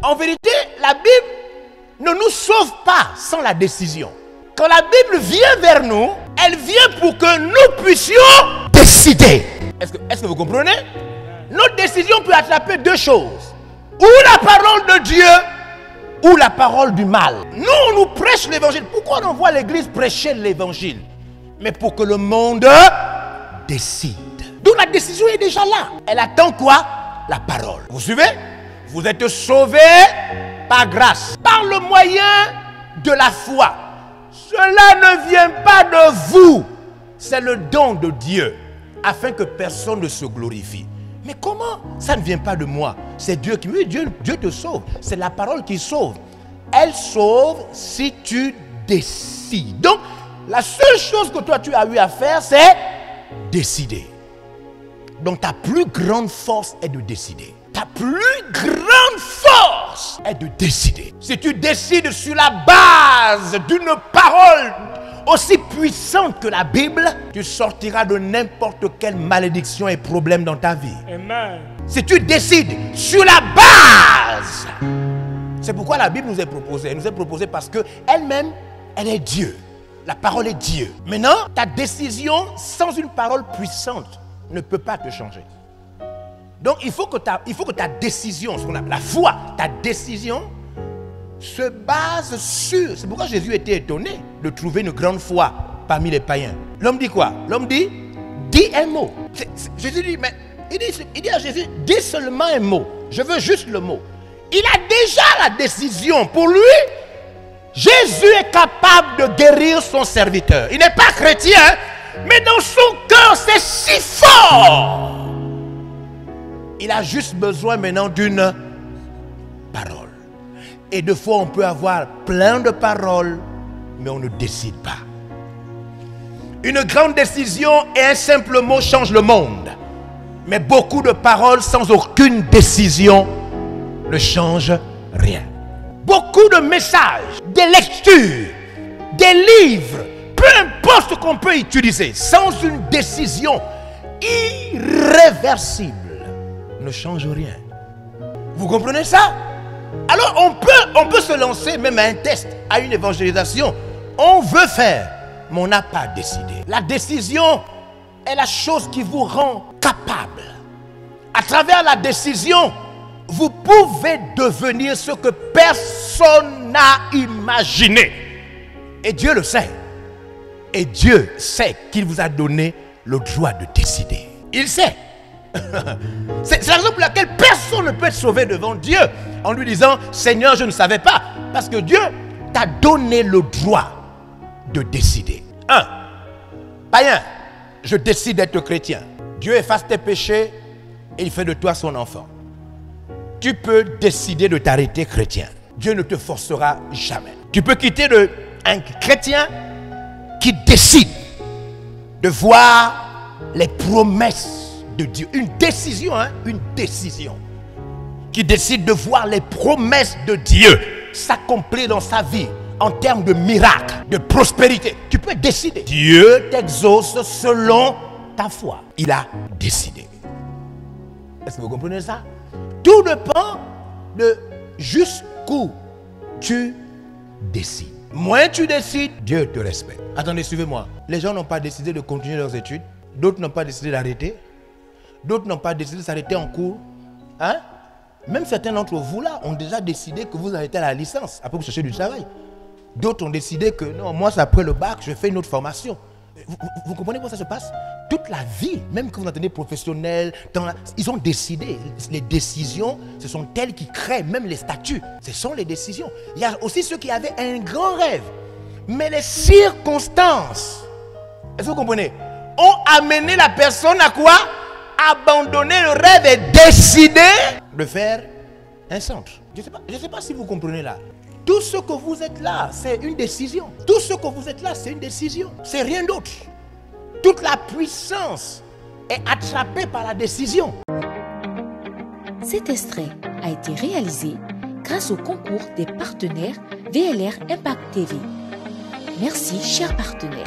En vérité, la Bible ne nous sauve pas sans la décision. Quand la Bible vient vers nous, elle vient pour que nous puissions décider. Est-ce que vous comprenez? Notre décision peut attraper deux choses. Ou la parole de Dieu, ou la parole du mal. Nous, on nous prêche l'évangile. Pourquoi on envoie l'église prêcher l'évangile? Mais pour que le monde décide. Donc la décision est déjà là. Elle attend quoi? La parole. Vous suivez? Vous êtes sauvés par grâce, par le moyen de la foi. Cela ne vient pas de vous. C'est le don de Dieu, afin que personne ne se glorifie. Mais comment? Ça ne vient pas de moi. C'est Dieu qui me dit. Dieu te sauve. C'est la parole qui sauve. Elle sauve si tu décides. Donc, la seule chose que toi tu as eu à faire, c'est décider. Donc, ta plus grande force est de décider. Ta plus grande force est de décider. Si tu décides sur la base d'une parole aussi puissante que la Bible, tu sortiras de n'importe quelle malédiction et problème dans ta vie. Amen. Si tu décides sur la base, c'est pourquoi la Bible nous est proposée. Elle nous est proposée parce qu'elle-même, elle est Dieu. La parole est Dieu. Maintenant, ta décision sans une parole puissante ne peut pas te changer. Donc, il faut que ta décision, ce qu'on appelle la foi, ta décision se base sur... C'est pourquoi Jésus était étonné de trouver une grande foi parmi les païens. L'homme dit quoi? L'homme dit un mot. Jésus dit, mais il dit à Jésus, dis seulement un mot. Je veux juste le mot. Il a déjà la décision. Pour lui, Jésus est capable de guérir son serviteur. Il n'est pas chrétien, mais dans son cœur, c'est si fort. Il a juste besoin maintenant d'une parole. Et des fois, on peut avoir plein de paroles, mais on ne décide pas. Une grande décision et un simple mot changent le monde. Mais beaucoup de paroles sans aucune décision ne changent rien. Beaucoup de messages, des lectures, des livres, peu importe ce qu'on peut utiliser, sans une décision irréversible, ne change rien. Vous comprenez ça? Alors on peut se lancer même à un test, à une évangélisation. On veut faire, mais on n'a pas décidé. La décision est la chose qui vous rend capable. À travers la décision, vous pouvez devenir ce que personne n'a imaginé. Et Dieu le sait. Et Dieu sait qu'il vous a donné le droit de décider. Il sait. C'est la raison pour laquelle personne ne peut être sauvé devant Dieu en lui disant « Seigneur, je ne savais pas ». Parce que Dieu t'a donné le droit de décider. 1. Païen, je décide d'être chrétien. Dieu efface tes péchés et il fait de toi son enfant. Tu peux décider de t'arrêter chrétien. Dieu ne te forcera jamais. Tu peux quitter un chrétien qui décide de voir les promesses de Dieu. Une décision, une décision. Qui décide de voir les promesses de Dieu s'accomplir dans sa vie en termes de miracles, de prospérité. Tu peux décider. Dieu t'exauce selon ta foi. Il a décidé. Est-ce que vous comprenez ça? Tout dépend de jusqu'où tu décides. Moins tu décides, Dieu te respecte. Attendez, suivez-moi. Les gens n'ont pas décidé de continuer leurs études. D'autres n'ont pas décidé d'arrêter. D'autres n'ont pas décidé de s'arrêter en cours. Hein? Même certains d'entre vous là ont déjà décidé que vous arrêtez à la licence. Après vous cherchez du travail. D'autres ont décidé que non, moi c'est après le bac, je fais une autre formation. Vous comprenez comment ça se passe? Toute la vie, même que vous entendez professionnels, ils ont décidé. Les décisions, ce sont elles qui créent même les statuts. Ce sont les décisions. Il y a aussi ceux qui avaient un grand rêve. Mais les circonstances, est-ce que vous comprenez, ont amené la personne à quoi? Abandonner le rêve et décider de faire un centre. Je ne sais pas si vous comprenez là. Tout ce que vous êtes là, c'est une décision. Tout ce que vous êtes là, c'est une décision. C'est rien d'autre. Toute la puissance est attrapée par la décision. Cet extrait a été réalisé grâce au concours des partenaires VLR Impact TV. Merci, chers partenaires.